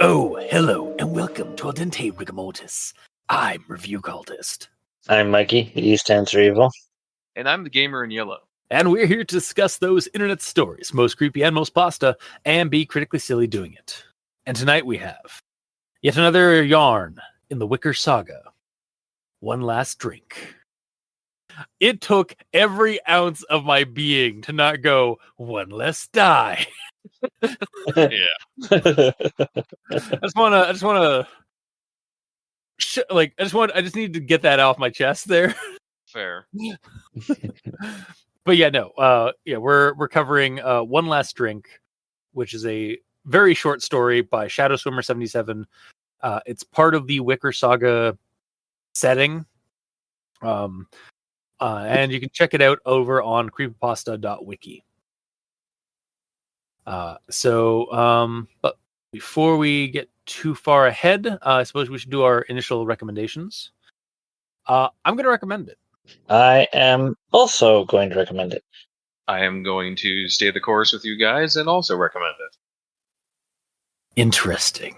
Oh, hello, and welcome to Al Dente Rigamortis. I'm Review Cultist. I'm Mikey, the E stands for evil. And I'm the gamer in yellow. And we're here to discuss those internet stories, most creepy and most pasta, and be critically silly doing it. And tonight we have yet another yarn in the Wicker Saga. One last drink. It took every ounce of my being to not go, one less die. Yeah. I just just need to get that off my chest there. Fair. But yeah, no. We're covering One Last Drink, which is a very short story by Shadow Swimmer 77. It's part of the Wicker Saga setting. And you can check it out over on creepypasta.wiki. But before we get too far ahead, I suppose we should do our initial recommendations. I'm going to recommend it. I am also going to recommend it. I am going to stay the course with you guys and also recommend it. Interesting.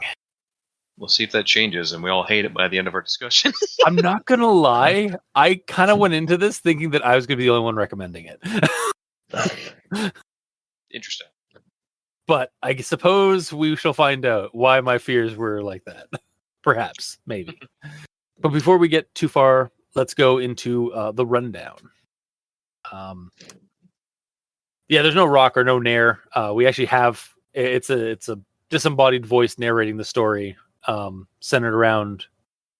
We'll see if that changes and we all hate it by the end of our discussion. I'm not going to lie. I kind of went into this thinking that I was going to be the only one recommending it. Interesting. But I suppose we shall find out why my fears were like that. Perhaps, maybe. But before we get too far, let's go into the rundown. There's no rock or no nair. We actually have it's a disembodied voice narrating the story, centered around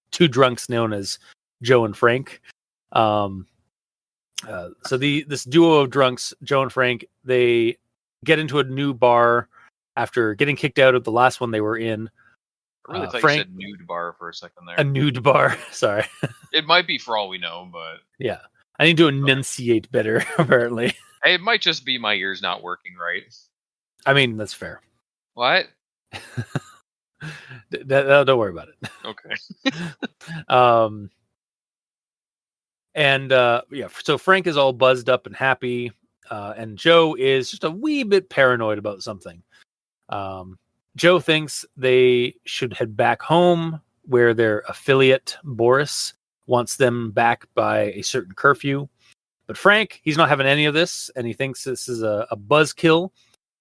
two drunks known as Joe and Frank. This duo of drunks, Joe and Frank, they get into a new bar after getting kicked out of the last one they were in. I really thought Frank, you said nude bar for a second there. A nude bar. Sorry. It might be for all we know, but... Yeah. I need to enunciate better, apparently. Hey, it might just be my ears not working right. I mean, that's fair. What? Don't worry about it. Okay. So Frank is all buzzed up and happy, and Joe is just a wee bit paranoid about something. Joe thinks they should head back home where their affiliate, Boris, wants them back by a certain curfew. But Frank, he's not having any of this, and he thinks this is a buzzkill,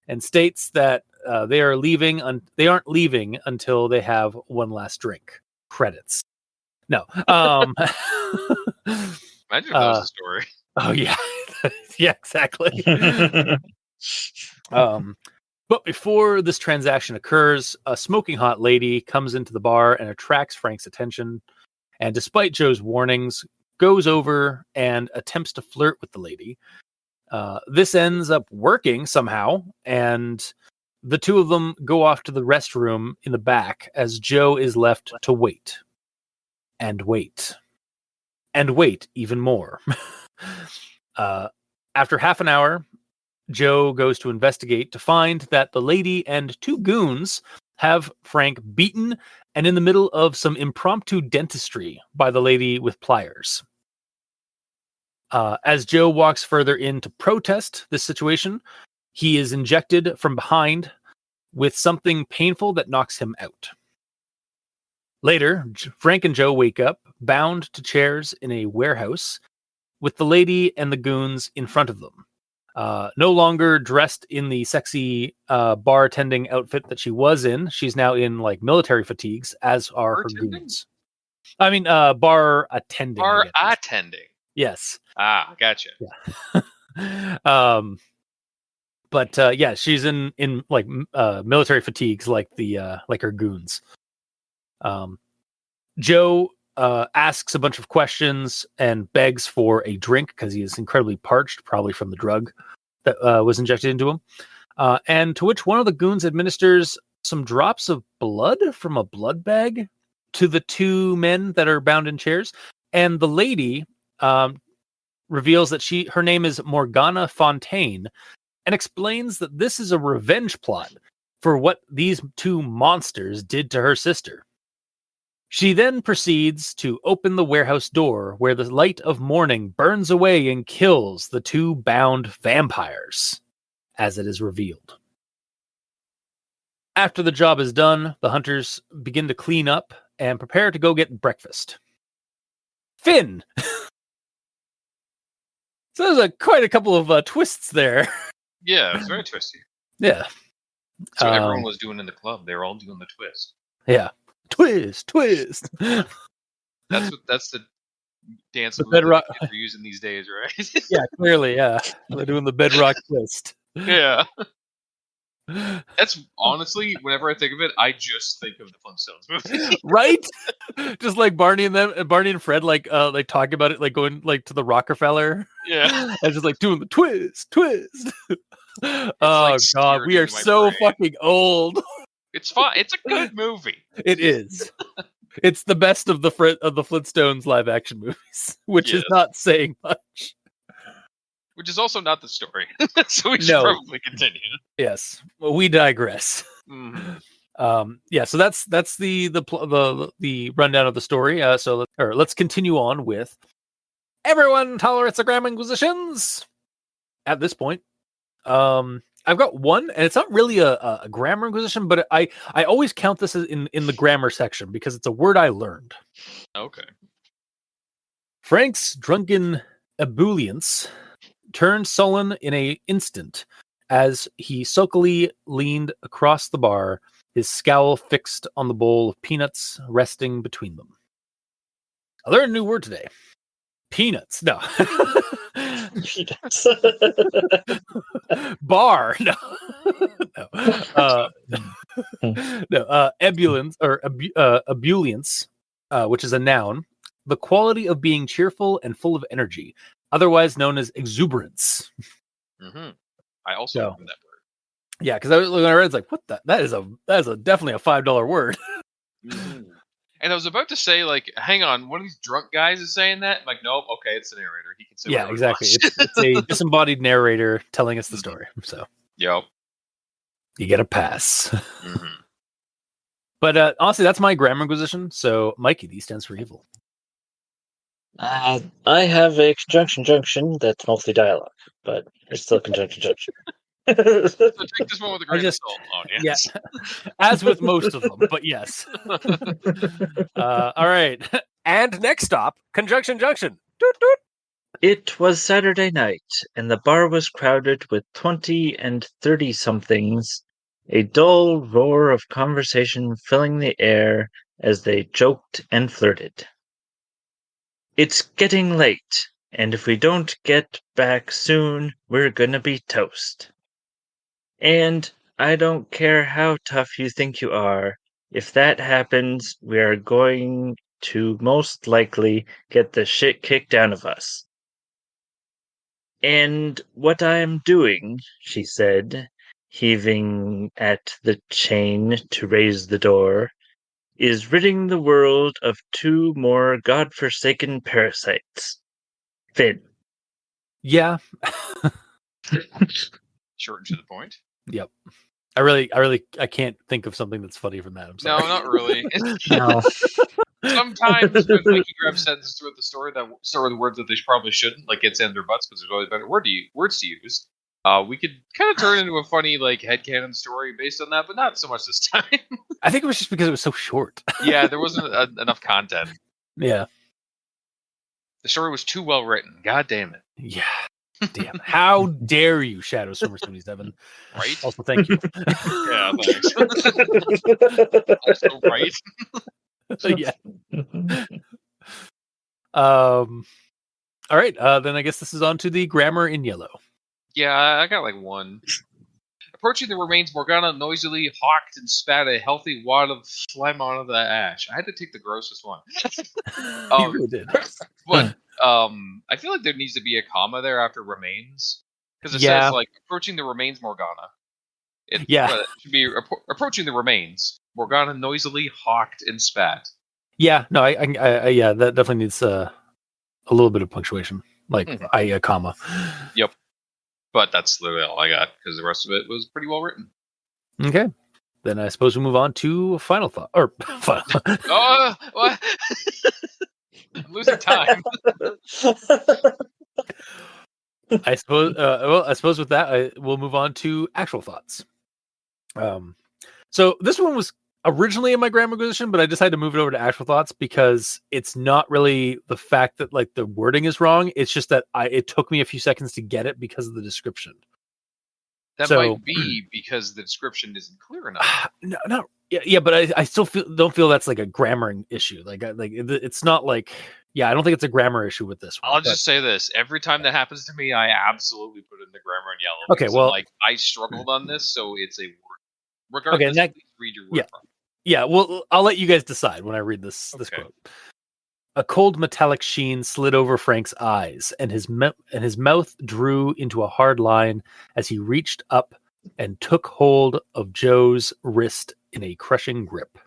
and states that they aren't leaving until they have one last drink. Credits. No. Imagine if that was the story. Oh, yeah. Yeah, exactly. But before this transaction occurs, a smoking hot lady comes into the bar and attracts Frank's attention. And despite Joe's warnings, goes over and attempts to flirt with the lady. This ends up working somehow, and the two of them go off to the restroom in the back as Joe is left to wait. And wait. And wait even more. After half an hour, Joe goes to investigate to find that the lady and two goons have Frank beaten and in the middle of some impromptu dentistry by the lady with pliers. As Joe walks further in to protest this situation, he is injected from behind with something painful that knocks him out. Later, Frank and Joe wake up, bound to chairs in a warehouse, with the lady and the goons in front of them. No longer dressed in the sexy bartending outfit that she was in. She's now in like military fatigues, as are her goons. I mean, bar attending. Bar attending. Yes. Ah, gotcha. Yeah. She's in like military fatigues, like her goons. Joe asks a bunch of questions and begs for a drink because he is incredibly parched, probably from the drug that was injected into him. And to which one of the goons administers some drops of blood from a blood bag to the two men that are bound in chairs. And the lady reveals that her name is Morgana Fontaine and explains that this is a revenge plot for what these two monsters did to her sister. She then proceeds to open the warehouse door where the light of morning burns away and kills the two bound vampires, as it is revealed. After the job is done, the hunters begin to clean up and prepare to go get breakfast. Finn! So there's quite a couple of twists there. Yeah, it was very twisty. Yeah. So everyone was doing in the club. They were all doing the twist. Yeah. Twist. That's the dance The move that bedrock- kids are using these days, right? Yeah, clearly, yeah. They're doing the bedrock twist. Yeah. That's honestly, whenever I think of it, I just think of the Flintstones movie. Right? Just like Barney and Fred like talking about it, like going like to the Rockefeller. Yeah. And just like doing the twist. Oh like god, we seared are into my so brain. fucking old. It's fun. It's a good movie. It is. It's the best of the Flintstones live action movies, which is Yes. not saying much. Which is also not the story. So we should No. probably continue. Yes, well, we digress. Mhm. Yeah, so that's the rundown of the story. Let's continue on with everyone tolerates the Grammar Inquisitions. At this point, I've got one, and it's not really a grammar inquisition, but I always count this as in the grammar section because it's a word I learned. Okay. Frank's drunken ebullience turned sullen in an instant as he sulkily leaned across the bar, his scowl fixed on the bowl of peanuts resting between them. I learned a new word today. Peanuts. No. Bar. No. No. Ebullience or ebullience, which is a noun, the quality of being cheerful and full of energy, otherwise known as exuberance. Mm-hmm. I also So- learned that word. Yeah, because when I read, it's like, what the? That is definitely a $5 word. And I was about to say, like, hang on, one of these drunk guys is saying that. I'm like, nope, okay, it's the narrator. He can say Yeah, whatever he exactly. wants. It's a disembodied narrator telling us the story, so Yep. you get a pass. Mhm. But honestly, that's my grammar inquisition. So, Mikey, D stands for evil. I have a conjunction junction that's mostly dialogue, but it's still conjunction junction. So take this one with a grain just- of salt, audience. Yeah, as with most of them, but yes. All right. And next stop, Conjunction Junction. Doot, doot. It was Saturday night, and the bar was crowded with 20 and 30-somethings, a dull roar of conversation filling the air as they joked and flirted. It's getting late, and if we don't get back soon, we're gonna be toast. And I don't care how tough you think you are, if that happens, we are going to most likely get the shit kicked out of us. And what I am doing, she said, heaving at the chain to raise the door, is ridding the world of two more godforsaken parasites. Finn. Yeah. Short and to the point. Yep. I can't think of something that's funny from that. I'm sorry. No, not really. No. Sometimes when Mikey grabs sentences throughout the story that start with words that they probably shouldn't, like gets in their butts because there's always better words to use. We could kind of turn into a funny like headcanon story based on that, but not so much this time. I think it was just because it was so short. Yeah, there wasn't enough content. Yeah. The story was too well written. God damn it. Yeah. Damn. How dare you, Shadow Swimmer 77. Right? Also, thank you. Yeah, thanks. Also, right? Yeah. All right. Then I guess this is on to the grammar in yellow. Yeah, I got like one. Approaching the remains, Morgana noisily hawked and spat a healthy wad of phlegm onto the ash. I had to take the grossest one. You really did. But I feel like there needs to be a comma there after remains. Because it Yeah. says, like, approaching the remains, Morgana. It should be approaching the remains. Morgana noisily hawked and spat. Yeah. No. I yeah. That definitely needs a little bit of punctuation, like a comma. But that's literally all I got because the rest of it was pretty well written. Okay. Then I suppose we move on to final thought or final. Oh, what? I'm losing time. I suppose. I suppose with that, we'll move on to actual thoughts. So this one was originally in my grammar position, but I decided to move it over to actual thoughts because it's not really the fact that like the wording is wrong. It's just that it took me a few seconds to get it because of the description. That might be because the description isn't clear enough. No, yeah, but I still don't feel that's like a grammar issue. It's not like, I don't think it's a grammar issue with this one. I'll just say this: every time that happens to me, I absolutely put it in the grammar in yellow. Okay, well, I struggled on this, so it's a word. Regardless, please read your word. Yeah. Well, I'll let you guys decide when I read this quote. A cold metallic sheen slid over Frank's eyes, and his mouth drew into a hard line as he reached up and took hold of Joe's wrist in a crushing grip.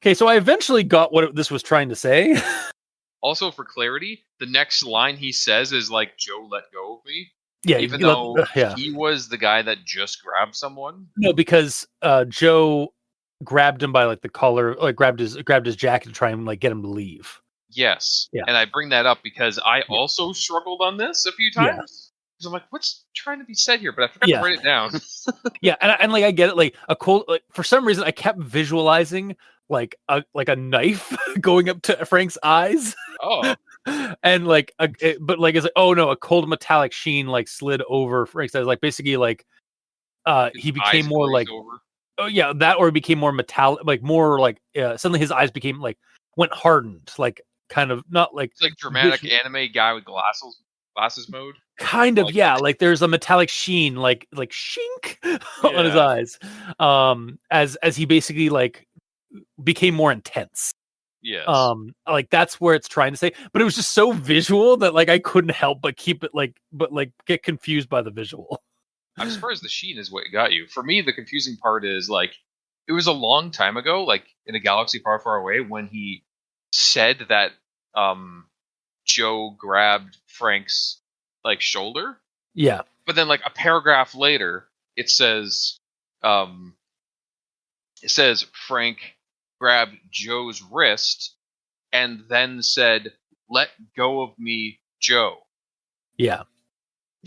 Okay, so I eventually got what this was trying to say. Also, for clarity, the next line he says is like, "Joe, let go of me." Yeah, even though he was the guy that just grabbed someone. No, because Joe grabbed him by like the collar, like grabbed his jacket to try and like get him to leave. Yes. Yeah. And I bring that up because I also struggled on this a few times. Because I'm like, what's trying to be said here? But I forgot to write it down. And like I get it, like a cold, like for some reason I kept visualizing like a knife going up to Frank's eyes. Oh. And like but like it's like, oh no, a cold metallic sheen like slid over Frank's eyes. Like basically like he became more like over. Oh yeah, that, or it became more metallic, like more like suddenly his eyes became like went hardened, like kind of not like it's like dramatic anime guy with glasses mode. Kind of, like, like there's a metallic sheen, like shink on his eyes, as he basically like became more intense. Yes. Like that's where it's trying to say, but it was just so visual that like I couldn't help but keep it like, but like get confused by the visual. I'm surprised the sheen is what got you. For me, the confusing part is like it was a long time ago, like in a galaxy far, far away, when he said that Joe grabbed Frank's like shoulder. Yeah. But then like a paragraph later, it says Frank grabbed Joe's wrist and then said, "Let go of me, Joe." Yeah.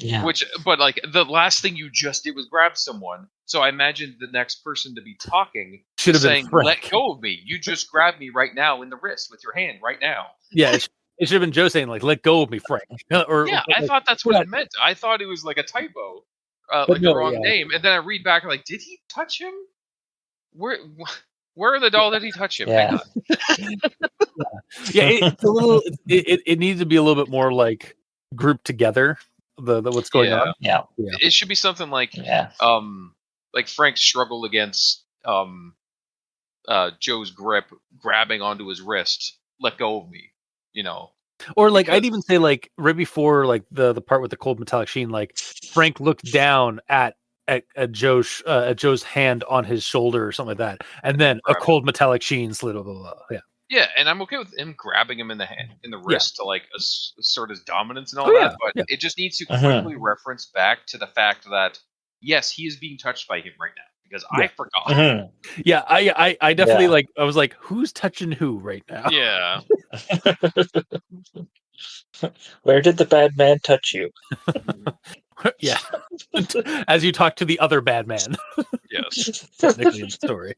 Yeah. But like the last thing you just did was grab someone. So I imagined the next person to be talking should have saying, been Frank. "Let go of me. You just grabbed me right now in the wrist with your hand right now." Yeah, it should have been Joe saying like, "Let go of me, Frank." I thought that's what it meant. I thought it was like a typo, like the wrong name. And then I read back like, did he touch him? Where in the doll did he touch him? Yeah. It's a little. It needs to be a little bit more like grouped together. The what's going on. Yeah. It should be something like like Frank struggled against Joe's grip, grabbing onto his wrist. Let go of me, Or like I'd even say like right before like the part with the cold metallic sheen, like Frank looked down at Joe's hand on his shoulder or something like that, and then a cold metallic sheen slid over. Yeah, and I'm okay with him grabbing him in the wrist to like assert his dominance and all that, but it just needs to quickly reference back to the fact that yes, he is being touched by him right now because I forgot. Yeah, I definitely like. I was like, who's touching who right now? Yeah. Where did the bad man touch you? Yeah. As you talk to the other bad man. Yes. Technically in the story.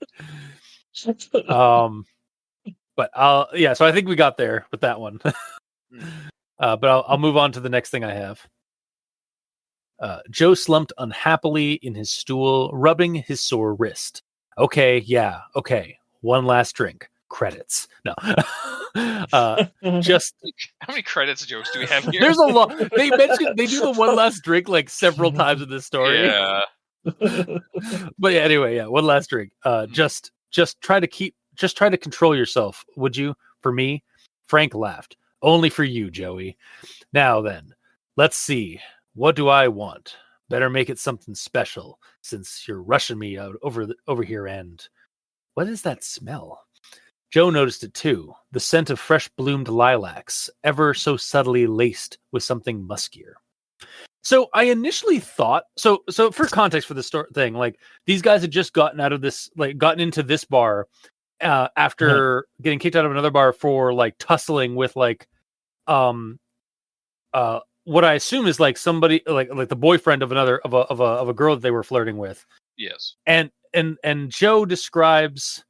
But so I think we got there with that one. But I'll move on to the next thing I have. Joe slumped unhappily in his stool, rubbing his sore wrist. Okay. One last drink. Credits. No. Just how many credits jokes do we have here? There's a lot. They do the one last drink like several times in this story. Yeah. But anyway, one last drink. Just try to control yourself, would you? For me, Frank laughed. Only for you, Joey. Now then, let's see. What do I want? Better make it something special, since you're rushing me out over here. And what is that smell? Joe noticed it too. The scent of fresh bloomed lilacs, ever so subtly laced with something muskier. So I initially thought so for context for the thing, like these guys had just gotten into this bar after getting kicked out of another bar for like tussling with like what I assume is like somebody like the boyfriend of a girl that they were flirting with. Yes. And Joe describes,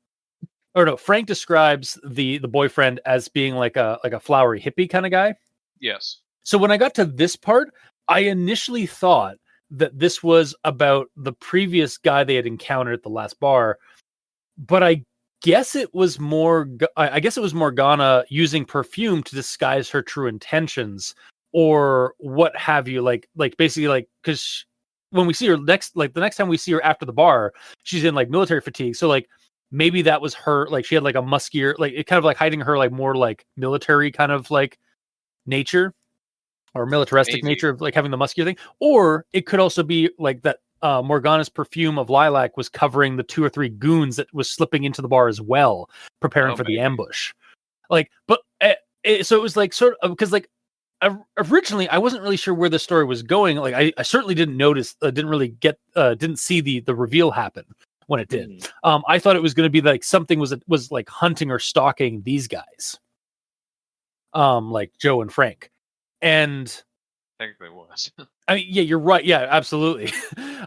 or no, Frank describes the boyfriend as being like a flowery hippie kind of guy. Yes. So when I got to this part, I initially thought that this was about the previous guy they had encountered at the last bar, but I guess it was more Morgana using perfume to disguise her true intentions or what have you, like basically like because when we see her next, like the next time we see her after the bar, she's in like military fatigue, so like maybe that was her, like she had like a muskier, like it kind of like hiding her like more like military kind of like nature or militaristic nature of like having the muskier thing, or it could also be like that Morgana's perfume of lilac was covering the 2 or 3 goons that was slipping into the bar as well, preparing for the ambush. Like, but so it was like sort of because like originally I wasn't really sure where the story was going. Like I certainly didn't notice, didn't see the reveal happen when it did. I thought it was going to be like something was like hunting or stalking these guys, like Joe and Frank, and technically was. I mean, yeah, you're right. Yeah, absolutely.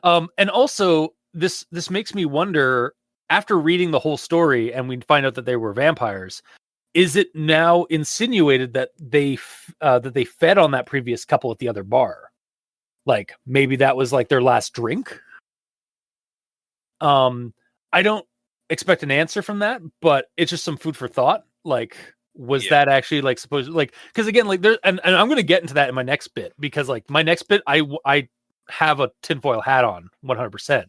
And also this makes me wonder, after reading the whole story and we find out that they were vampires, is it now insinuated that they fed on that previous couple at the other bar? Like maybe that was like their last drink. I don't expect an answer from that, but it's just some food for thought. Like, was that actually like supposed, like, because again, like there, and I'm going to get into that in my next bit, because like my next bit, I have a tinfoil hat on 100%.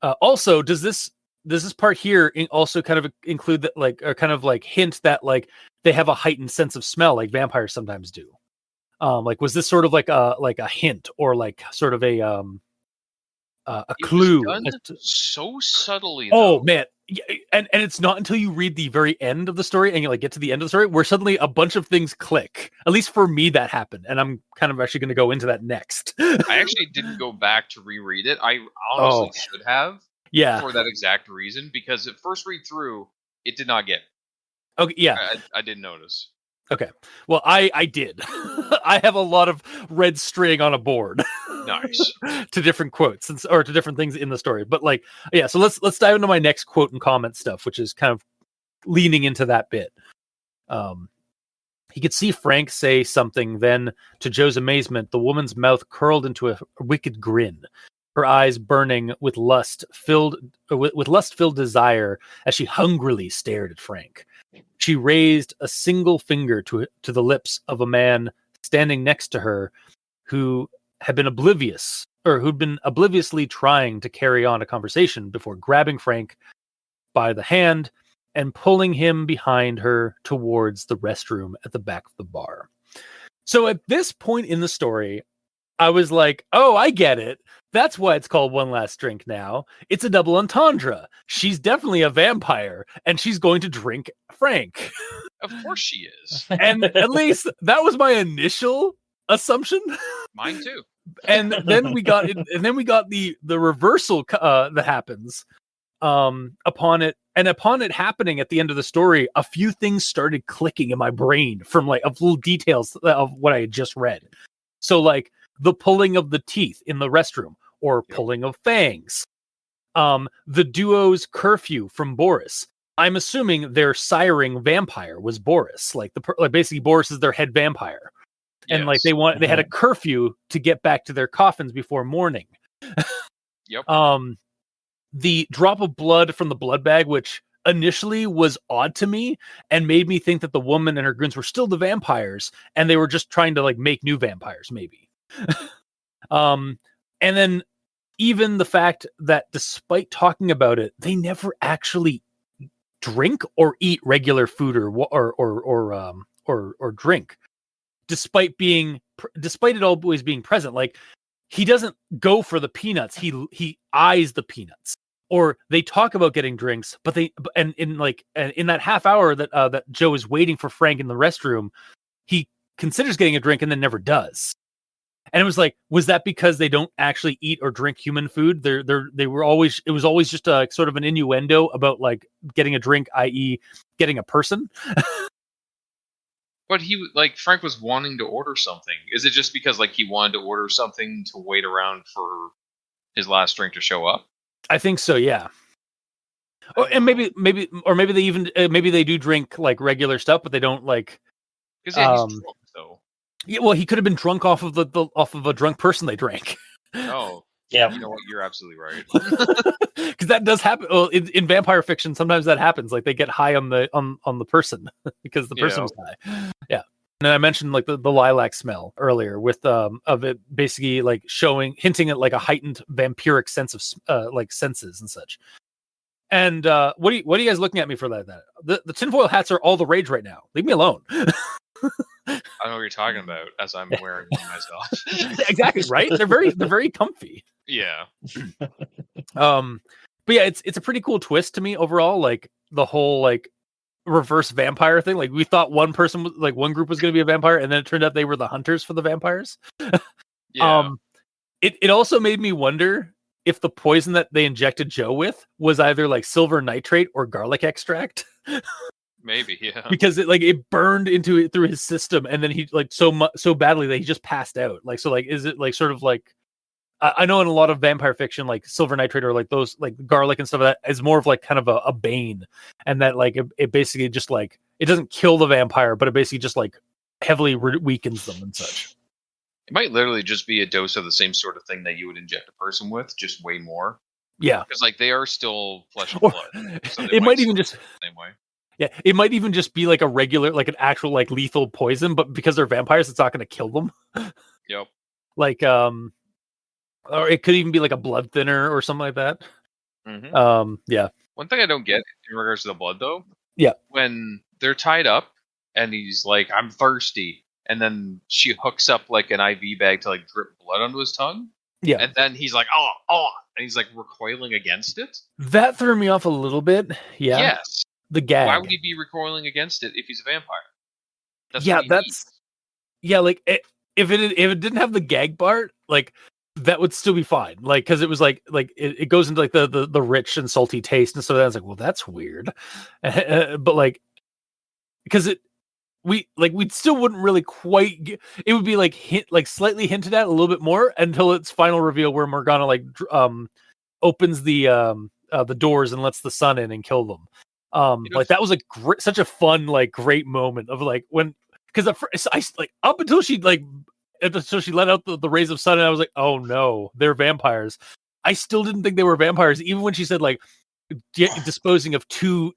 Also, does this part here also kind of include that, like, or kind of like hint that like they have a heightened sense of smell like vampires sometimes do? Like, was this sort of like a hint, or like sort of a clue? So subtly. Oh though. man. And it's not until you read the very end of the story and you like get to the end of the story where suddenly a bunch of things click. At least for me, that happened, and I'm kind of actually going to go into that next. I actually didn't go back to reread it. I honestly should have. Yeah. For that exact reason, because at first read through, it did not get. Okay. Yeah. I didn't notice. Okay. Well, I did. I have a lot of red string on a board. Nice. To different quotes or to different things in the story. But like, yeah, so let's dive into my next quote and comment stuff, which is kind of leaning into that bit. He could see Frank say something, then to Joe's amazement, the woman's mouth curled into a wicked grin, her eyes burning with lust-filled desire as she hungrily stared at Frank. She raised a single finger to the lips of a man standing next to her who'd been obliviously trying to carry on a conversation before grabbing Frank by the hand and pulling him behind her towards the restroom at the back of the bar. So at this point in the story, I was like, oh, I get it. That's why it's called One Last Drink now. It's a double entendre. She's definitely a vampire, and she's going to drink Frank. Of course she is. And at least that was my initial assumption. Mine too. And then we got the reversal that happens upon it happening at the end of the story. A few things started clicking in my brain from like of little details of what I had just read. So like the pulling of the teeth in the restroom, or pulling of fangs. The duo's curfew from Boris. I'm assuming their siring vampire was Boris. Like basically Boris is their head vampire. And like they had a curfew to get back to their coffins before morning. Yep. The drop of blood from the blood bag, which initially was odd to me and made me think that the woman and her goons were still the vampires and they were just trying to like make new vampires, maybe. And then even the fact that despite talking about it, they never actually drink or eat regular food or drink. Despite it always being present, like he doesn't go for the peanuts. He eyes the peanuts, or they talk about getting drinks, but in that half hour that Joe is waiting for Frank in the restroom, he considers getting a drink and then never does. And it was like, was that because they don't actually eat or drink human food? It was always just a sort of an innuendo about like getting a drink, i.e., getting a person. But Frank was wanting to order something. Is it just because like he wanted to order something to wait around for his last drink to show up? I think so, yeah. And maybe they even maybe they do drink like regular stuff, but they don't like. Because he's drunk though. Yeah, well, he could have been drunk off of a drunk person they drank. Oh, yeah. You know what? You're absolutely right. Because that does happen. Well, in vampire fiction, sometimes that happens. Like they get high on the person because the person was high. Yeah. And I mentioned like the lilac smell earlier with of it basically like hinting at like a heightened vampiric sense of like senses and such. And what are you guys looking at me for that? The tinfoil hats are all the rage right now. Leave me alone. I know what you're talking about, as I'm wearing one myself. Exactly, right? They're very comfy. Yeah. But yeah, it's a pretty cool twist to me overall. Like the whole like reverse vampire thing. Like we thought one group was going to be a vampire, and then it turned out they were the hunters for the vampires. Yeah. It also made me wonder if the poison that they injected Joe with was either like silver nitrate or garlic extract. Maybe, yeah. Because it burned through his system, and then he like so badly that he just passed out. Like, so like, is it like sort of like, I know in a lot of vampire fiction, like silver nitrate or like those like garlic and stuff like that is more of like kind of a bane, and that like it basically just like it doesn't kill the vampire, but it basically just like heavily weakens them and such. It might literally just be a dose of the same sort of thing that you would inject a person with, just way more. Yeah, because like they are still flesh and blood. So it might even just the same way. Yeah, it might even just be like a regular, like an actual like lethal poison, but because they're vampires, it's not going to kill them. Yep. Like or it could even be like a blood thinner or something like that. Mm-hmm. Yeah. One thing I don't get in regards to the blood, though, yeah, when they're tied up and he's like, "I'm thirsty," and then she hooks up like an IV bag to like drip blood onto his tongue. Yeah, and then he's like, "Oh," and he's like recoiling against it. That threw me off a little bit. Yeah. Yes. The gag. Why would he be recoiling against it if he's a vampire? That's like if it didn't have the gag part, like that would still be fine. Like because it was like it goes into like the rich and salty taste and so that's like, well, that's weird. But like because we still wouldn't really quite it would be like slightly hinted at a little bit more until its final reveal where Morgana like opens the doors and lets the sun in and kill them. Like that was such a fun like great moment of like when because I like up until she let out the rays of sun and I was like, oh no, they're vampires. I still didn't think they were vampires even when she said like disposing of two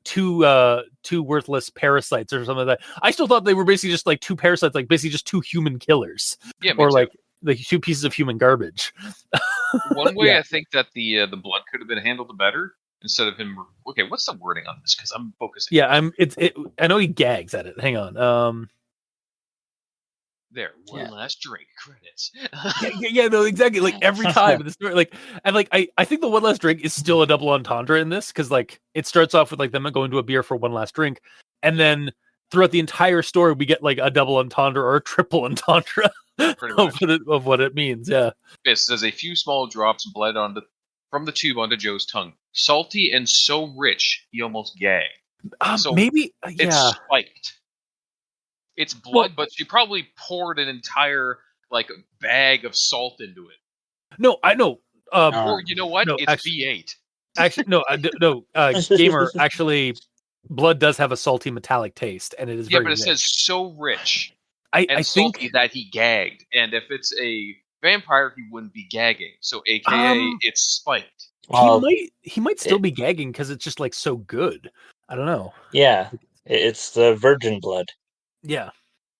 worthless parasites or something like that. I still thought they were basically just like two parasites, like basically just two human killers, or like the two pieces of human garbage. One way I think that the blood could have been handled better. Instead of him, okay, what's the wording on this? Because I'm focusing. Yeah, I know he gags at it. Hang on. There, one last drink credits. yeah, no, exactly. Like every time in the story, like, and like I think the one last drink is still a double entendre in this because like it starts off with like them going to a beer for one last drink, and then throughout the entire story we get like a double entendre or a triple entendre of what it means. Yeah. It says a few small drops bled from the tube onto Joe's tongue. Salty and so rich, he almost gagged. So maybe, it's spiked. It's blood, but she probably poured an entire like bag of salt into it. No, I know. Or you know what? No, it's actually, V8. Actually, no. Gamer, actually, blood does have a salty metallic taste, and it is very but it rich. says so rich. I salty think that he gagged, and if it's a vampire, he wouldn't be gagging. So, AKA, it's spiked. He might still be gagging because it's just like so good. I don't know. Yeah, it's the virgin blood. Yeah.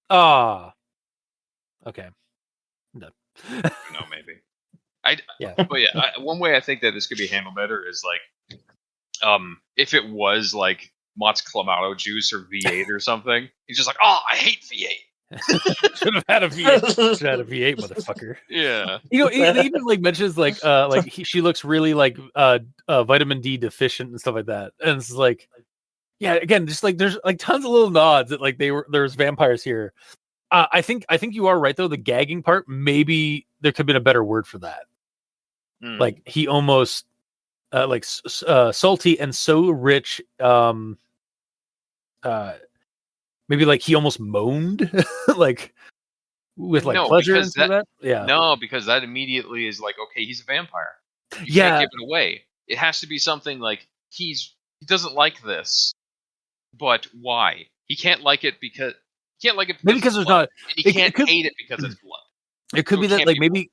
Okay. No. No, maybe. But yeah, one way I think that this could be handled better is like, if it was like Mott's Clamato juice or V8 or something, he's just like, oh, I hate V8. Should have had a V8. Should have had a V8, motherfucker. Yeah. You know, he even like mentions like she looks really like vitamin D deficient and stuff like that, and it's like, yeah, again, just like there's like tons of little nods that like there's vampires here. I think you are right though. The gagging part, maybe there could have been a better word for that. Like he almost salty and so rich. Maybe like he almost moaned, like with like pleasure and stuff like that. Yeah. No, because that immediately is like, okay, he's a vampire. You Yeah. can't give it away. It has to be something like he doesn't like this, but why? He can't like it because maybe because there's blood. not. And he can't hate it because it's blood. It could be that like maybe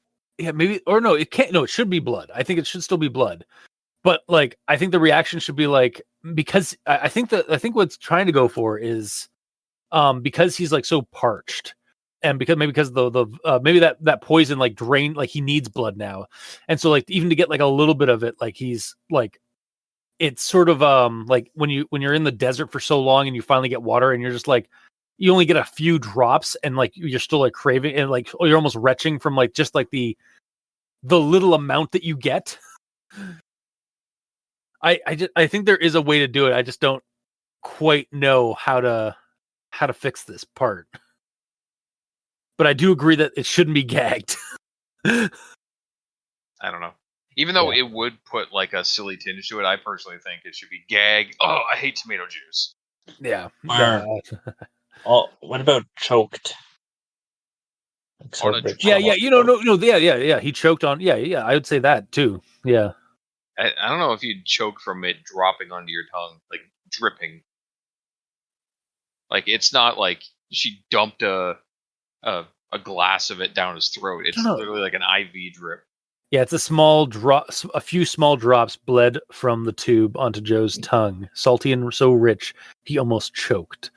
or no, it can't. No, it should be blood. I think it should still be blood. But like, I think the reaction should be like, because I think what's trying to go for is, because he's like so parched, and because maybe that poison like drained, like he needs blood now, and so like even to get like a little bit of it, like he's like, it's sort of like when you're in the desert for so long and you finally get water and you're just like, you only get a few drops and like you're still like craving and like you're almost retching from like just like the little amount that you get. I think there is a way to do it. I just don't quite know how to fix this part. But I do agree that it shouldn't be gagged. I don't know. Even though it would put like a silly tinge to it, I personally think it should be gag. Oh, I hate tomato juice. Yeah. Oh, what about choked? Yeah. He choked on. Yeah. I would say that too. Yeah. I don't know if you'd choke from it dropping onto your tongue, like dripping. Like it's not like she dumped a glass of it down his throat. It's literally like an IV drip. Yeah, it's a small drop. A few small drops bled from the tube onto Joe's tongue, salty and so rich he almost choked.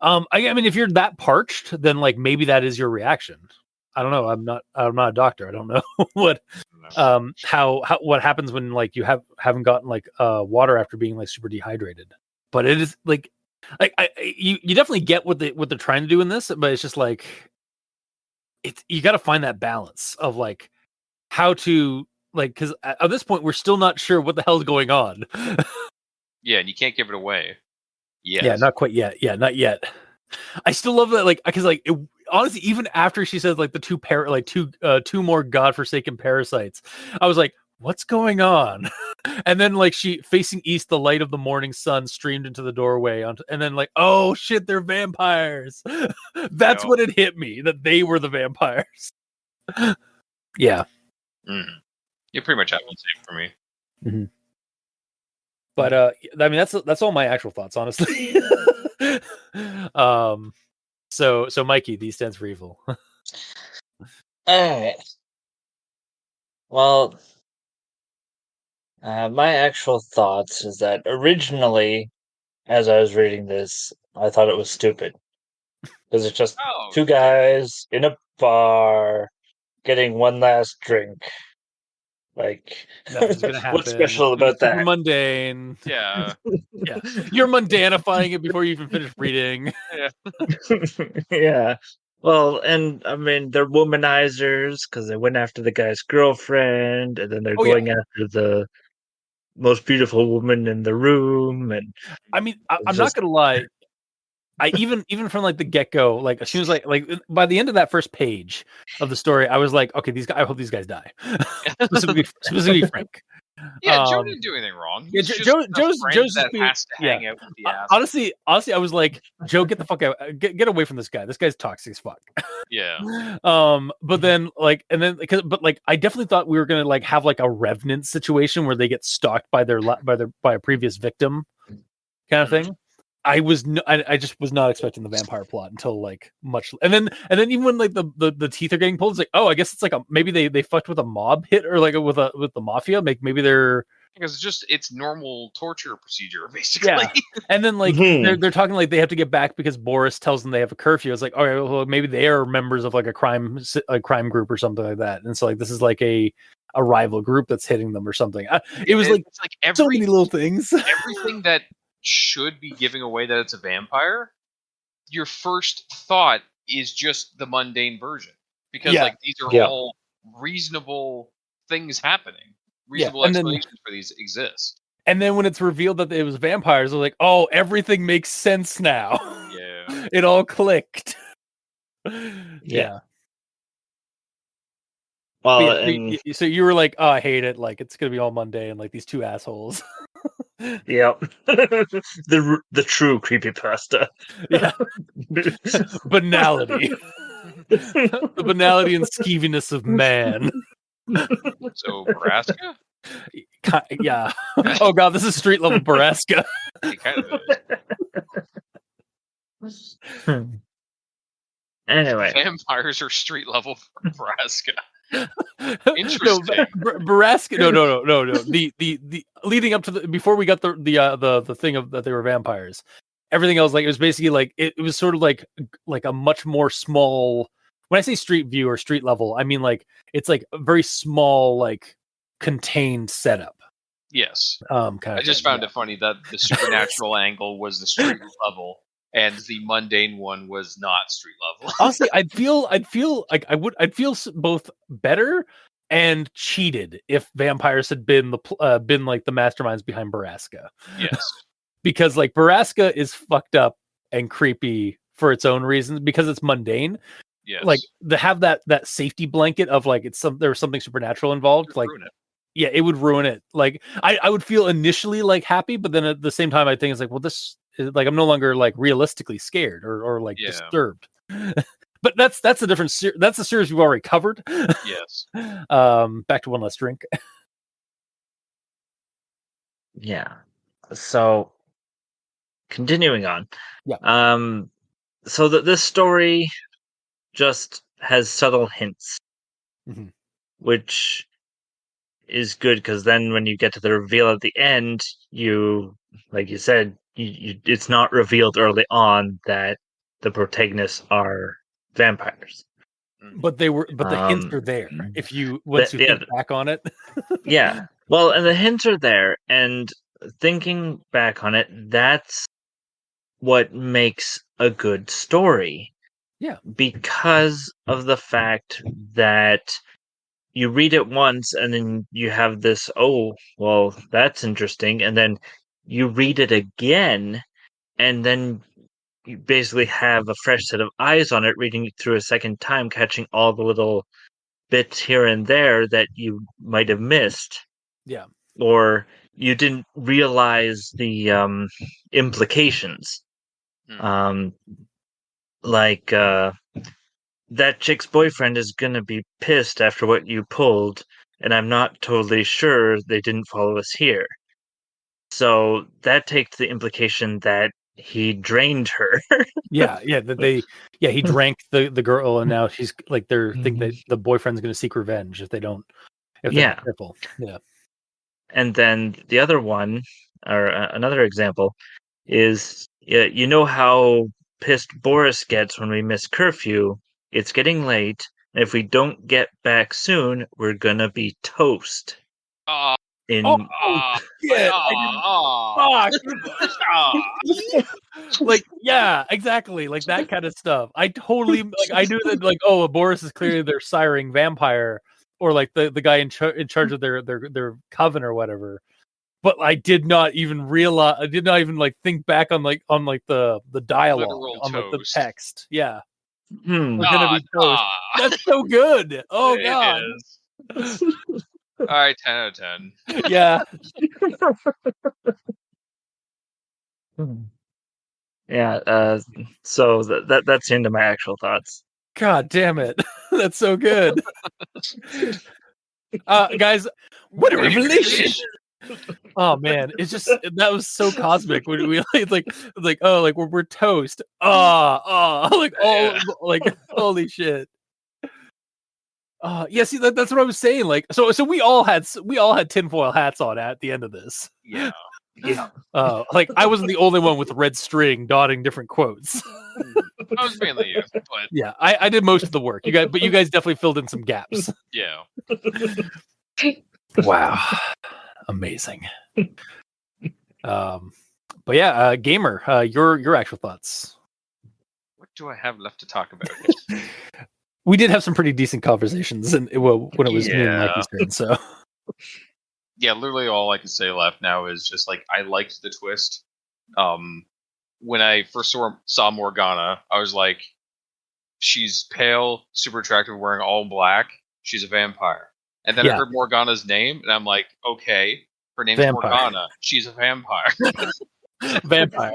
I mean, if you're that parched, then like maybe that is your reaction. I don't know. I'm not a doctor. I don't know what what happens when like you haven't gotten like water after being like super dehydrated. But it is like you definitely get what they're trying to do in this, but it's just like you got to find that balance of like how to like, because at this point we're still not sure what the hell is going on. Yeah, and you can't give it away. Yeah, not quite yet. Yeah, not yet. I still love that, like, because like honestly, even after she says like the two more godforsaken parasites, I was like, what's going on? And then like she facing east, the light of the morning sun streamed into the doorway, and then like, oh shit, they're vampires. That's what it hit me, that they were the vampires. Yeah. Mm-hmm. You pretty much have the same for me. Mm-hmm. But I mean, that's all my actual thoughts, honestly. So Mikey, D stands for evil. All right. Well, my actual thoughts is that originally, as I was reading this, I thought it was stupid because it's just two guys in a bar getting one last drink. Like, nothing's gonna happen. What's special about that? Super mundane. Yeah. Yeah. You're mundanifying it before you even finish reading. Yeah. Yeah. Well, and I mean, they're womanizers because they went after the guy's girlfriend, and then they're going after the most beautiful woman in the room. And I mean, I'm not gonna lie. I even from like the get go, like as soon as like by the end of that first page of the story, I was like, okay, these guys. I hope these guys die. specifically Frank. Yeah, Joe didn't do anything wrong. Yeah, Joe's that has to hang out with the ass. Honestly, I was like, Joe, get the fuck out, get away from this guy. This guy's toxic as fuck. Yeah. But then like, and then but like, I definitely thought we were gonna like have like a revenant situation where they get stalked by by a previous victim, kind of thing. I just was not expecting the vampire plot until like much, and then even when like the teeth are getting pulled, it's like, oh, I guess it's like maybe they fucked with a mob hit or like with the mafia. Maybe they're, because it's normal torture procedure basically. Yeah. And then like they're talking like they have to get back because Boris tells them they have a curfew. It's like, all right, well maybe they are members of like a crime group or something like that, and so like this is like a rival group that's hitting them or something. It was like so many little things. Everything that should be giving away that it's a vampire, your first thought is just the mundane version, because like these are all reasonable things happening, reasonable explanations for these exist. And then when it's revealed that it was vampires, they're like, oh, everything makes sense now. Yeah. It all clicked. Yeah. Well, But and so you were like, oh, I hate it. Like, it's going to be all mundane. Like, these two assholes. yep, the true creepypasta. Yeah. Banality. The banality and skeeviness of man. So Nebraska? Yeah. Oh, God, this is street level Baraska. It kind of is. Anyway, Vampires are street level for Nebraska. No, Interesting. Baraska. No. The leading up to before we got the thing of that they were vampires. Everything else, like, it was basically like it was sort of like a much more small. When I say street view or street level, I mean like it's like a very small, like contained setup. Yes. Kind I of just thing, found it funny that the supernatural angle was the street level, and the mundane one was not street level. Honestly, I'd feel like I'd feel both better and cheated if vampires had been been like the masterminds behind Baraska. Yes. Because like Baraska is fucked up and creepy for its own reasons because it's mundane. Yes. Like to have that safety blanket of like there was something supernatural involved. Like, yeah, it would ruin it. Like I would feel initially like happy, but then at the same time I think it's like, well, this is like I'm no longer like realistically scared or like disturbed. But that's a different that's a series we've already covered. Yes. Back to One Less Drink. yeah. So continuing on. Yeah. So that this story just has subtle hints, which is good because then when you get to the reveal at the end, you, like you said, it's not revealed early on that the protagonists are vampires. But the hints are there if you think back on it. Yeah. Well, and the hints are there, and thinking back on it, that's what makes a good story. Yeah. Because of the fact that you read it once and then you have this, oh, well, that's interesting. And then you read it again, and then you basically have a fresh set of eyes on it, reading it through a second time, catching all the little bits here and there that you might have missed. Yeah. Or you didn't realize the implications. Like that chick's boyfriend is gonna be pissed after what you pulled, and I'm not totally sure they didn't follow us here. So that takes the implication that he drained her. Yeah, that he drank the girl, and now she's like think that the boyfriend's going to seek revenge if they're not careful. Yeah. And then the other one, or another example, is you know how pissed Boris gets when we miss curfew. It's getting late, and if we don't get back soon, we're gonna be toast. Like, yeah, exactly, like that kind of stuff. I totally like. I knew that, like, oh, Boris is clearly their siring vampire, or like the guy in charge of their coven or whatever. But I did not even realize. I did not even like think back on the dialogue on like the text. Yeah, we're gonna be toast. That's so good. Oh god. All right, 10 out of 10. Yeah. Yeah. So that's into my actual thoughts. God damn it. That's so good. Guys, what a revelation. Oh man, it's just that was so cosmic when we like oh, like we're toast. Like like holy shit. Yeah, see that's what I was saying. Like so we all had tinfoil hats on at the end of this. Yeah. Like I wasn't the only one with red string dotting different quotes. That was mainly you, but yeah, I did most of the work. You guys definitely filled in some gaps. Yeah. Wow. Amazing. But yeah, Gamer, your actual thoughts. What do I have left to talk about? We did have some pretty decent conversations, and when it was me and Mikey's turn. So yeah, literally all I can say left now is just like I liked the twist. When I first saw Morgana, I was like, she's pale, super attractive, wearing all black. She's a vampire. And then I Yeah. heard Morgana's name, and I'm like, okay, her name's Vampire. Morgana. She's a vampire. Vampire.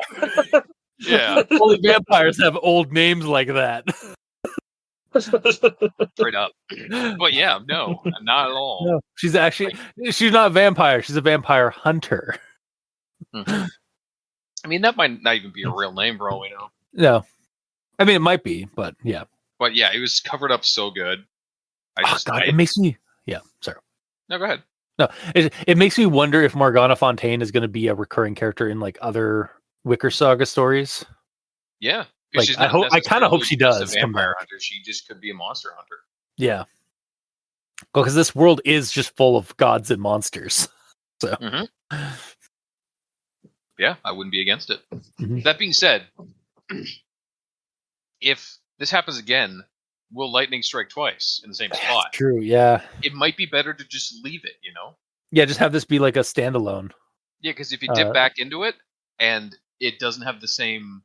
Yeah, Only vampires have old names like that. straight up. But yeah, no, not at all. No, she's not a vampire. She's a vampire hunter. Mhm. I mean, that might not even be a real name for all we know. No, I mean it might be, but yeah. But yeah, it was covered up so good. It makes me. Yeah, sorry. No, go ahead. No, it makes me wonder if Morgana Fontaine is going to be a recurring character in like other Wicker Saga stories. Yeah, like she's I kind of hope she does a come back. vampire hunter. She just could be a monster hunter. Yeah, well, because this world is just full of gods and monsters. So, yeah, I wouldn't be against it. Mm-hmm. That being said, if this happens again, will lightning strike twice in the same spot? That's true. Yeah, it might be better to just leave it. You know. Yeah, just have this be like a standalone. Yeah, because if you dip back into it and it doesn't have the same.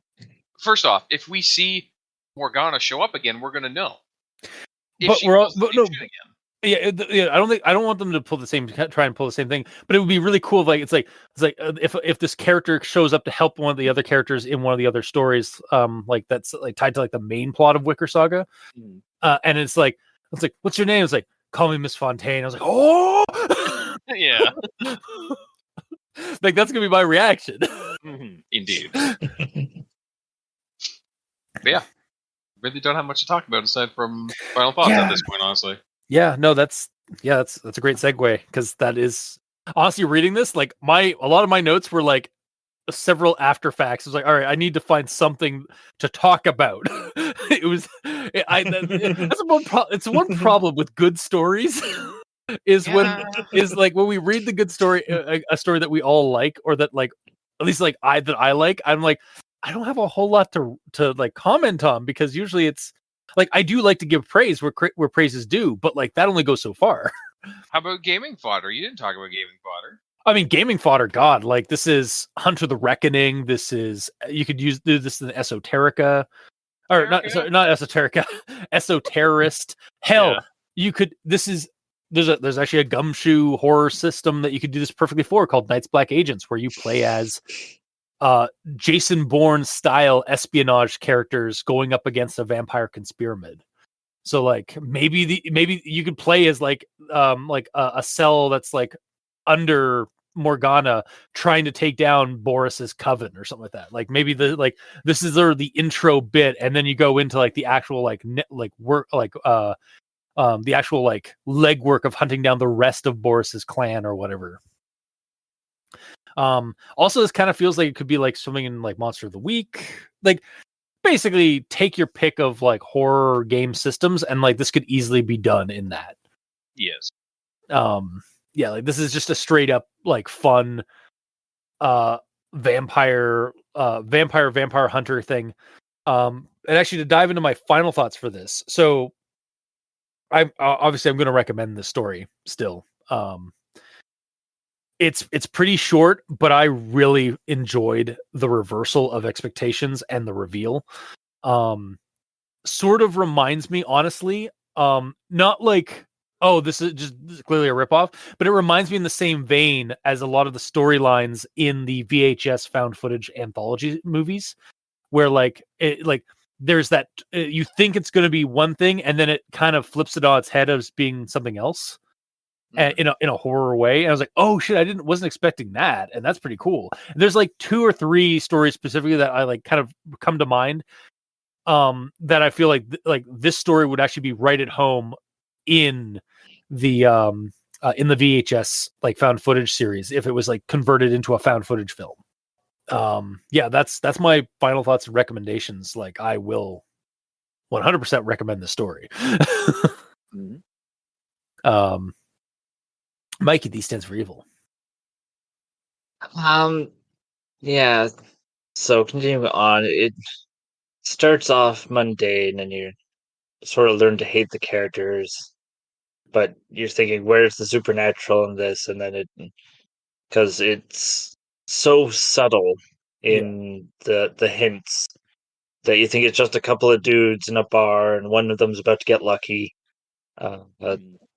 First off, if we see Morgana show up again, we're gonna know. But Yeah, I don't want them to try and pull the same thing. But it would be really cool if this character shows up to help one of the other characters in one of the other stories, like that's like tied to like the main plot of Wicker Saga, and it's like what's your name? It's like, call me Miss Fontaine. I was like, oh, yeah, like that's gonna be my reaction. Indeed. But yeah, really don't have much to talk about aside from final thoughts at this point, honestly. Yeah, no, that's a great segue, because that is honestly, reading this, like a lot of my notes were like several after facts. It was like, all right, I need to find something to talk about. It's one problem with good stories is when we read the good story, a story that we all like, or that like at least like I like, I'm like, I don't have a whole lot to like comment on, because usually it's like I do like to give praise where praise is due, but like that only goes so far. How about gaming fodder? You didn't talk about gaming fodder. I mean, gaming fodder, God, like this is Hunter the Reckoning. This is, you could do this in Esoterica, or not Esoterica, Esoterrorist. Hell, you could. There's actually a gumshoe horror system that you could do this perfectly for, called Night's Black Agents, where you play as Jason Bourne style espionage characters going up against a vampire conspiramid. So like maybe you could play as like a cell that's like under Morgana trying to take down Boris's coven or something like that. Like maybe this is the intro bit, and then you go into like the actual work, the actual like legwork of hunting down the rest of Boris's clan or whatever. Also, this kind of feels like it could be like something in like Monster of the Week. Like basically take your pick of like horror game systems, and like this could easily be done in that. Yes. Yeah, like this is just a straight up like fun vampire hunter thing. And actually, to dive into my final thoughts for this, so I'm going to recommend this story still. It's pretty short, but I really enjoyed the reversal of expectations and the reveal. Sort of reminds me, honestly, not like, oh, this is clearly a ripoff, but it reminds me in the same vein as a lot of the storylines in the VHS found footage anthology movies, where there's that you think it's going to be one thing, and then it kind of flips it on its head as being something else. In a horror way. And I was like, oh shit, wasn't expecting that, and that's pretty cool. And there's like 2 or 3 stories specifically that I like kind of come to mind, that I feel like this story would actually be right at home in the VHS like found footage series if it was like converted into a found footage film. Yeah, that's my final thoughts and recommendations. Like I will 100% recommend the story. Mikey, D stands for evil. Yeah. So continuing on, it starts off mundane, and you sort of learn to hate the characters, but you're thinking, where's the supernatural in this? And then because it's so subtle in the hints, that you think it's just a couple of dudes in a bar, and one of them's about to get lucky,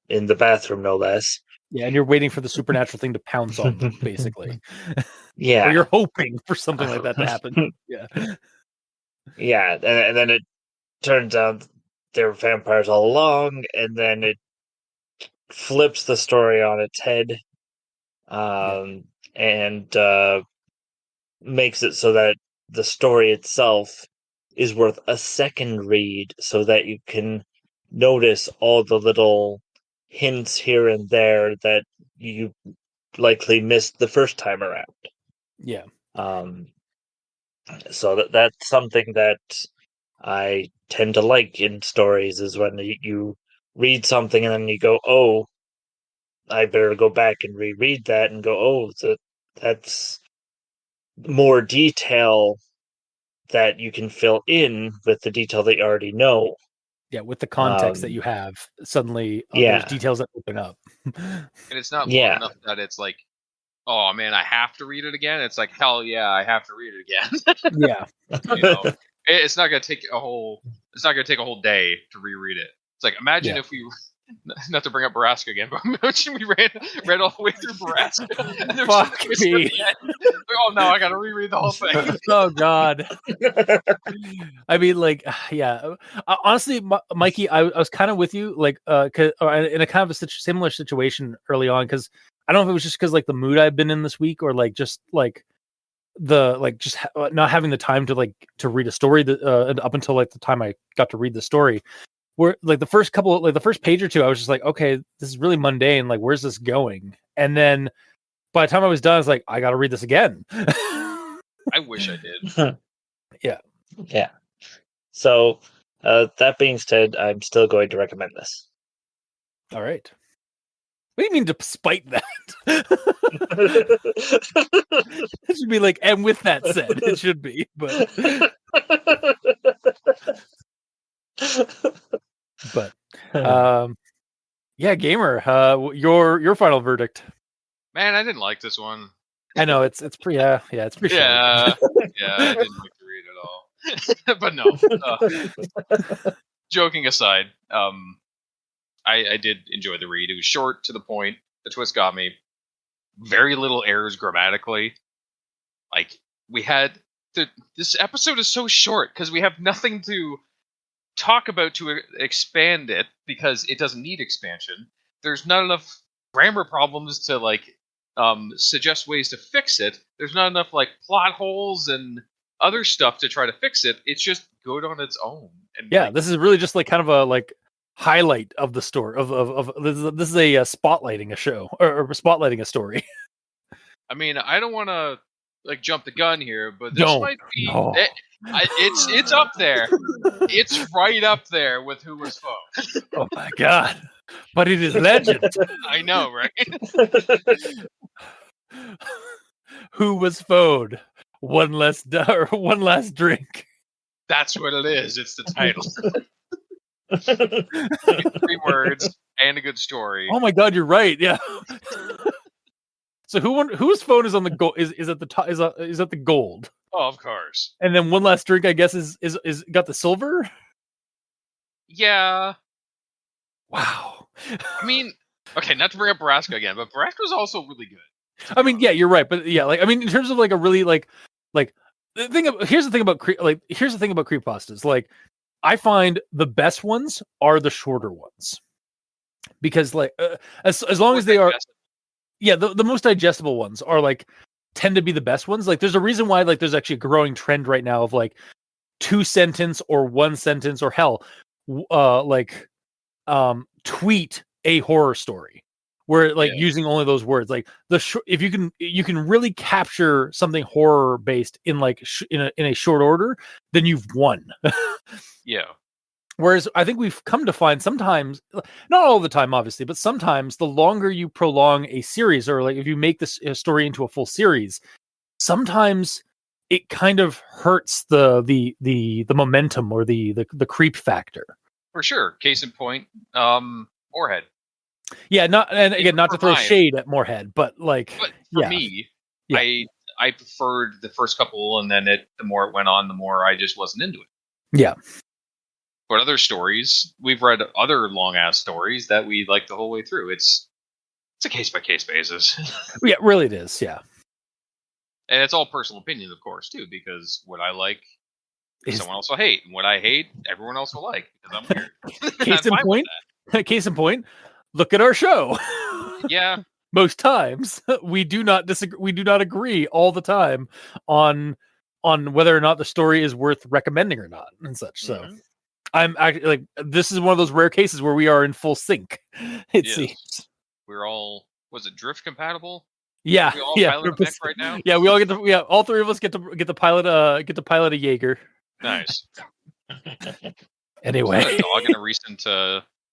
in the bathroom, no less. Yeah, and you're waiting for the supernatural thing to pounce on them, basically. Yeah. Or you're hoping for something like that to happen. Yeah. Yeah, and then it turns out they're vampires all along, and then it flips the story on its head, and makes it so that the story itself is worth a second read, so that you can notice all the little hints here and there that you likely missed the first time around. Yeah. So that's something that I tend to like in stories, is when you read something and then you go, oh, I better go back and reread that and go, oh, that's more detail that you can fill in with the detail that you already know. Yeah, with the context that you have, suddenly there's Yeah. details that open up. And it's not long Yeah. enough that it's like, oh man, I have to read it again. It's like, hell yeah, I have to read it again. Yeah. You know, it's not gonna take a whole. It's not gonna take a whole day to reread it. It's like, imagine Yeah. if we, not to bring up Baraska again, but imagine we read all the way through Baraska. And there's Fuck a twist at me. the end. Like, oh no, I gotta reread the whole thing. Oh God. I mean, like, yeah. Honestly, Mikey, I was kind of with you, like, in a kind of a similar situation early on, because I don't know if it was just because like the mood I've been in this week, or like just like not having the time to read a story that up until like the time I got to read the story. Where like the first page or two, I was just like, okay, this is really mundane. Like, where's this going? And then by the time I was done, I was like, I got to read this again. I wish I did. Yeah. Yeah. So, that being said, I'm still going to recommend this. All right. What do you mean, despite that? It should be like, and with that said, it should be. But yeah, Gamer, your final verdict. Man, I didn't like this one. I know it's pretty it's pretty Yeah, yeah, I didn't like to read it all. But no, joking aside, I did enjoy the read. It was short, to the point. The twist got me. Very little errors grammatically. Like, we had this episode is so short because we have nothing to talk about to expand it, because it doesn't need expansion. There's not enough grammar problems to like suggest ways to fix it. There's not enough like plot holes and other stuff to try to fix it. It's just good on its own. And yeah, like, this is really just like kind of a like highlight of the story of this is a spotlighting a show, or spotlighting a story. I mean, I don't want to like jump the gun here, but this might be it's up there. It's right up there with Who Was Foe. Oh my God, but it is legend. I know, right? Who was foed? One last drink. That's what it is. It's the title. 3 words and a good story. Oh my God, you're right. Yeah. So whose phone is on the gold is at the top is at the gold? Oh, of course. And then one last drink, I guess, is got the silver. Yeah. Wow. I mean, okay, not to bring up Baraska again, but Baraska was also really good. I mean, yeah, you're right, but yeah, like I mean, in terms of like a really like here's the thing about creepypastas. Like, I find the best ones are the shorter ones, because like as long as they are. Yeah, the most digestible ones are like tend to be the best ones. Like, there's a reason why like there's actually a growing trend right now of like 2-sentence or 1-sentence, or hell, tweet a horror story, where like using only those words. Like if you can really capture something horror based in like in a short order, then you've won. Yeah. Whereas I think we've come to find sometimes, not all the time, obviously, but sometimes the longer you prolong a series, or like if you make this story into a full series, sometimes it kind of hurts the momentum, or the creep factor. For sure. Case in point, Moorhead. Yeah, not to throw shade at Moorhead, but like, but for me, I preferred the first couple, and then the more it went on, the more I just wasn't into it. Yeah. But other stories, we've read other long ass stories that we like the whole way through. It's a case by case basis. Yeah, really it is. Yeah. And it's all personal opinion, of course, too, because what I like, someone else will hate, and what I hate, everyone else will like, because I'm weird. Case I'm in fine point. with Case in point. Look at our show. that. Yeah. Most times we do not disagree. We do not agree all the time on whether or not the story is worth recommending or not, and such. So I'm actually like, this is one of those rare cases where we are in full sync. It seems we're all, was it drift compatible? Yeah, we all yeah, pilot a mech right now? Yeah, we all get to. Yeah, all three of us get to pilot a Jaeger. Nice. Anyway, was that a dog in a recent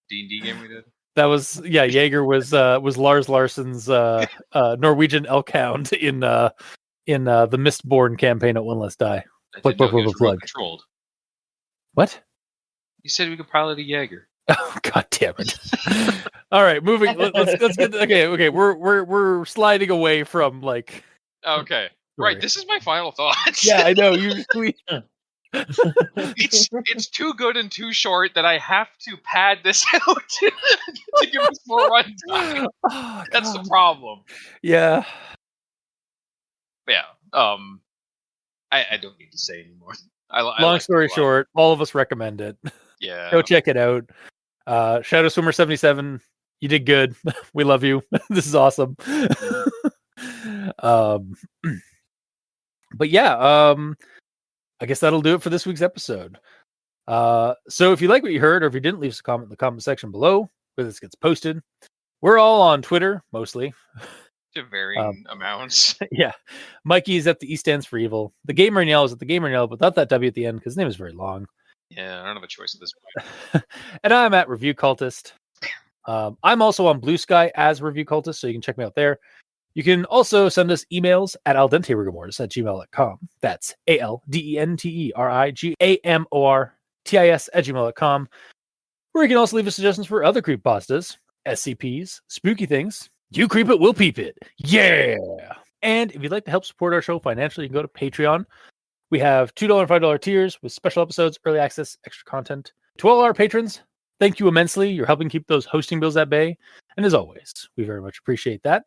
D&D game we did? That was Jaeger was Lars Larsson's Norwegian elk hound in the Mistborn campaign at One Less Die. I didn't know he was remote controlled. What? You said we could pilot a Jaeger. Oh, God damn it! All right, moving. Let's get. Okay. We're sliding away from like. Okay, right. This is my final thoughts. Yeah, I know. You. It's too good and too short that I have to pad this out to give us more runtime. Oh, that's the problem. Yeah. Yeah. I don't need to say anymore. Long story short, all of us recommend it. Yeah. Go check it out. Shadow Swimmer 77, you did good. We love you. This is awesome. But yeah, I guess that'll do it for this week's episode. So if you like what you heard, or if you didn't, leave us a comment in the comment section below where this gets posted. We're all on Twitter, mostly. To varying amounts. Yeah. Mikey is at the E stands for evil. The Gamer in Yellow is at the Gamer in Yellow, but without that W at the end, because his name is very long. Yeah, I don't have a choice at this point. And I'm at Review Cultist. I'm also on Blue Sky as Review Cultist, so you can check me out there. You can also send us emails at aldenterigamortis@gmail.com. That's ALDENTERIGAMORTIS@gmail.com. Where you can also leave us suggestions for other creepypastas, SCPs, spooky things. You creep it, we'll peep it. Yeah! And if you'd like to help support our show financially, you can go to Patreon. We have $2 and $5 tiers with special episodes, early access, extra content. To all our patrons, thank you immensely. You're helping keep those hosting bills at bay. And as always, we very much appreciate that.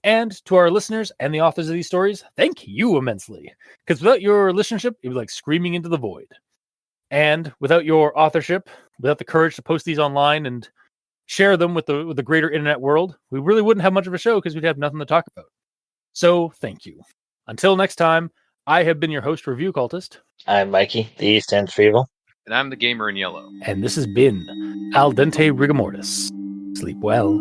And to our listeners and the authors of these stories, thank you immensely. Because without your listenership, it would be like screaming into the void. And without your authorship, without the courage to post these online and share them with the greater internet world, we really wouldn't have much of a show because we'd have nothing to talk about. So thank you. Until next time, I have been your host, Review Cultist. I'm Mikey, the E stands for evil. And I'm the Gamer in Yellow. And this has been Al Dente Rigamortis. Sleep well.